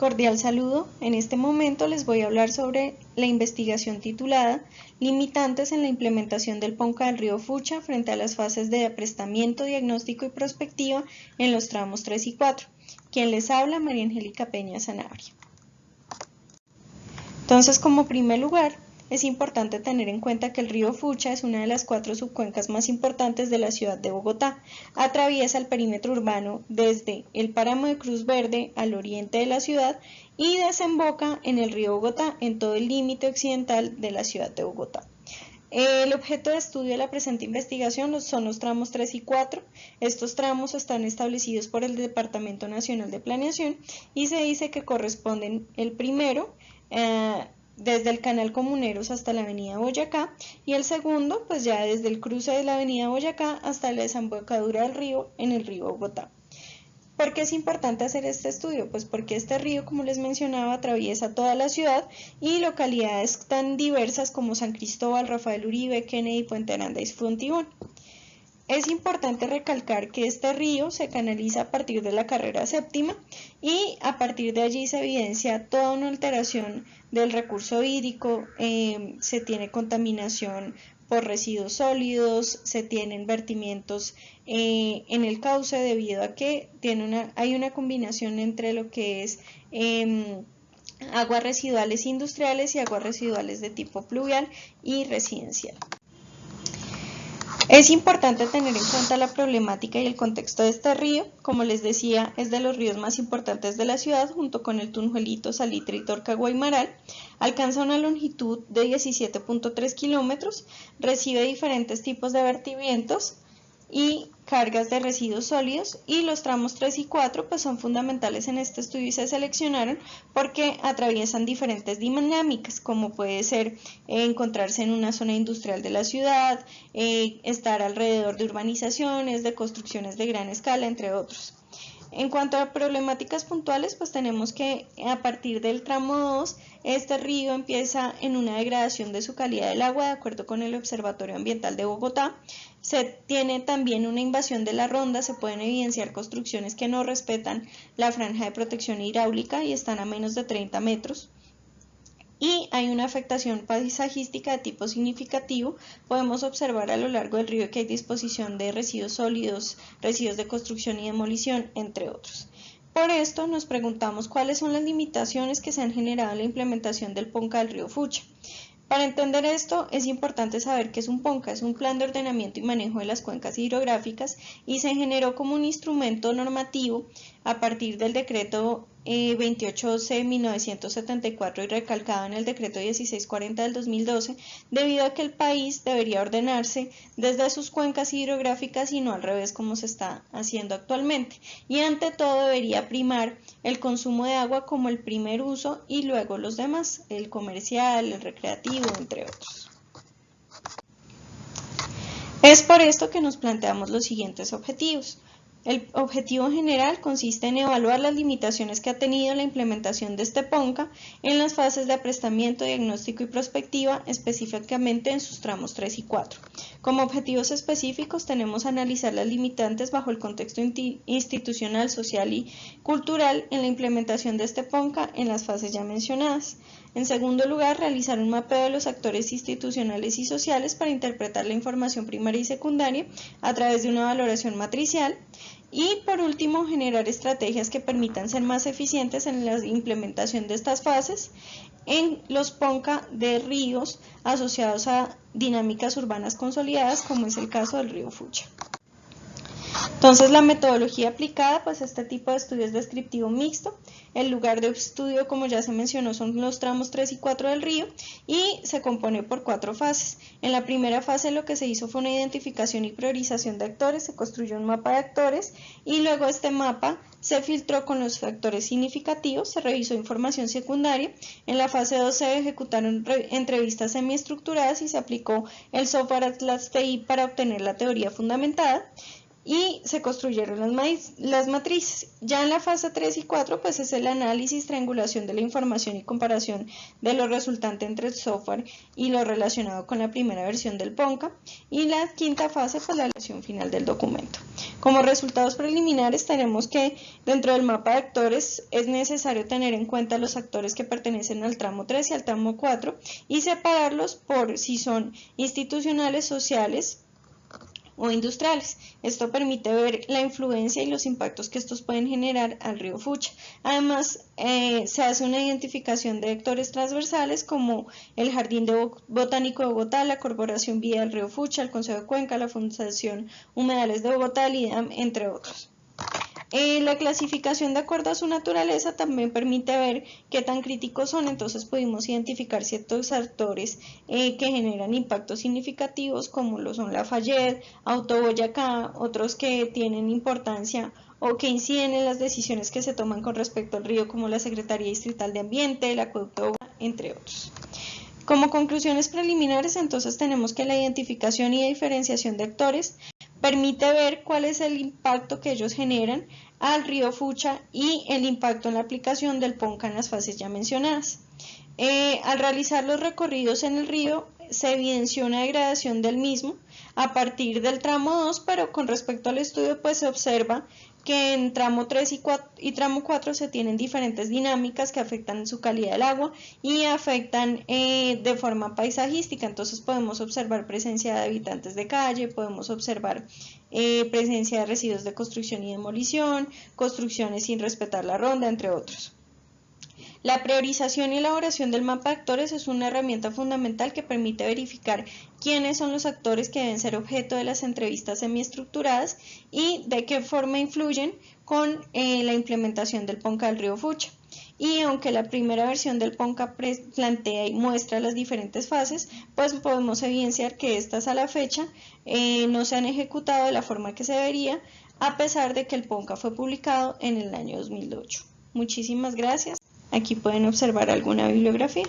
Cordial saludo. En este momento les voy a hablar sobre la investigación titulada Limitantes en la implementación del PONCA del río Fucha frente a las fases de aprestamiento, diagnóstico y prospectiva en los tramos 3 y 4. Quien les habla, María Angélica Peña Sanabria. Entonces, como primer lugar, es importante tener en cuenta que el río Fucha es una de las 4 subcuencas más importantes de la ciudad de Bogotá. Atraviesa el perímetro urbano desde el páramo de Cruz Verde al oriente de la ciudad y desemboca en el río Bogotá en todo el límite occidental de la ciudad de Bogotá. El objeto de estudio de la presente investigación son los tramos 3 y 4. Estos tramos están establecidos por el Departamento Nacional de Planeación y se dice que corresponden el primero desde el Canal Comuneros hasta la avenida Boyacá y el segundo pues ya desde el cruce de la avenida Boyacá hasta la desembocadura del río en el río Bogotá. ¿Por qué es importante hacer este estudio? Pues porque este río, como les mencionaba, atraviesa toda la ciudad y localidades tan diversas como San Cristóbal, Rafael Uribe, Kennedy, Puente Aranda y Fontibón. Es importante recalcar que este río se canaliza a partir de la carrera séptima y a partir de allí se evidencia toda una alteración del recurso hídrico, se tiene contaminación por residuos sólidos, se tienen vertimientos en el cauce debido a que hay una combinación entre lo que es aguas residuales industriales y aguas residuales de tipo pluvial y residencial. Es importante tener en cuenta la problemática y el contexto de este río. Como les decía, es de los ríos más importantes de la ciudad, junto con el Tunjuelito, Salitre y Torca Guaymaral. Alcanza una longitud de 17.3 kilómetros, recibe diferentes tipos de vertimientos y cargas de residuos sólidos, y los tramos 3 y 4 pues son fundamentales en este estudio y se seleccionaron porque atraviesan diferentes dinámicas, como puede ser encontrarse en una zona industrial de la ciudad, estar alrededor de urbanizaciones, de construcciones de gran escala, entre otros. En cuanto a problemáticas puntuales, pues tenemos que a partir del tramo 2, este río empieza en una degradación de su calidad del agua, de acuerdo con el Observatorio Ambiental de Bogotá. Se tiene también una invasión de la ronda, se pueden evidenciar construcciones que no respetan la franja de protección hidráulica y están a menos de 30 metros. Y hay una afectación paisajística de tipo significativo. Podemos observar a lo largo del río que hay disposición de residuos sólidos, residuos de construcción y demolición, entre otros. Por esto nos preguntamos cuáles son las limitaciones que se han generado en la implementación del PONCA del río Fucha. Para entender esto es importante saber qué es un PONCA, es un plan de ordenamiento y manejo de las cuencas hidrográficas y se generó como un instrumento normativo a partir del decreto 28C de 1974 y recalcado en el decreto 1640 del 2012, debido a que el país debería ordenarse desde sus cuencas hidrográficas y no al revés como se está haciendo actualmente, y ante todo debería primar el consumo de agua como el primer uso y luego los demás, el comercial, el recreativo, entre otros. Es por esto que nos planteamos los siguientes objetivos. El objetivo general consiste en evaluar las limitaciones que ha tenido la implementación de este PONCA en las fases de aprestamiento, diagnóstico y prospectiva, específicamente en sus tramos 3 y 4. Como objetivos específicos tenemos analizar las limitantes bajo el contexto institucional, social y cultural en la implementación de este PONCA en las fases ya mencionadas. En segundo lugar, realizar un mapeo de los actores institucionales y sociales para interpretar la información primaria y secundaria a través de una valoración matricial. Y por último, generar estrategias que permitan ser más eficientes en la implementación de estas fases en los PONCA de ríos asociados a dinámicas urbanas consolidadas, como es el caso del río Fucha. Entonces, la metodología aplicada pues a este tipo de estudio es descriptivo mixto. El lugar de estudio, como ya se mencionó, son los tramos 3 y 4 del río y se compone por 4 fases. En la primera fase lo que se hizo fue una identificación y priorización de actores, se construyó un mapa de actores y luego este mapa se filtró con los factores significativos, se revisó información secundaria. En la fase 2 se ejecutaron entrevistas semiestructuradas y se aplicó el software Atlas TI para obtener la teoría fundamentada. y se construyeron las matrices. Ya en la fase 3 y 4 pues es el análisis, triangulación de la información y comparación de lo resultante entre el software y lo relacionado con la primera versión del PONCA, y la quinta fase pues la versión final del documento. Como resultados preliminares tenemos que dentro del mapa de actores es necesario tener en cuenta los actores que pertenecen al tramo 3 y al tramo 4 y separarlos por si son institucionales, sociales o industriales. Esto permite ver la influencia y los impactos que estos pueden generar al río Fucha. Además, se hace una identificación de actores transversales como el Jardín Botánico de Bogotá, la Corporación Vía del Río Fucha, el Consejo de Cuenca, la Fundación Humedales de Bogotá, el IDAM, entre otros. La clasificación de acuerdo a su naturaleza también permite ver qué tan críticos son, entonces pudimos identificar ciertos actores que generan impactos significativos como lo son Lafayette, Auto Boyacá, otros que tienen importancia o que inciden en las decisiones que se toman con respecto al río como la Secretaría Distrital de Ambiente, el Acueducto de Bogotá, entre otros. Como conclusiones preliminares, entonces tenemos que la identificación y diferenciación de actores permite ver cuál es el impacto que ellos generan al río Fucha y el impacto en la aplicación del PONCA en las fases ya mencionadas. Al realizar los recorridos en el río se evidenció una degradación del mismo a partir del tramo 2, pero con respecto al estudio pues se observa que en tramo 3 y tramo 4 se tienen diferentes dinámicas que afectan su calidad del agua y afectan de forma paisajística. Entonces podemos observar presencia de habitantes de calle, podemos observar presencia de residuos de construcción y demolición, construcciones sin respetar la ronda, entre otros. La priorización y elaboración del mapa de actores es una herramienta fundamental que permite verificar quiénes son los actores que deben ser objeto de las entrevistas semiestructuradas y de qué forma influyen con la implementación del PONCA del río Fucha. Y aunque la primera versión del PONCA plantea y muestra las diferentes fases, pues podemos evidenciar que estas a la fecha no se han ejecutado de la forma que se debería, a pesar de que el PONCA fue publicado en el año 2008. Muchísimas gracias. Aquí pueden observar alguna bibliografía.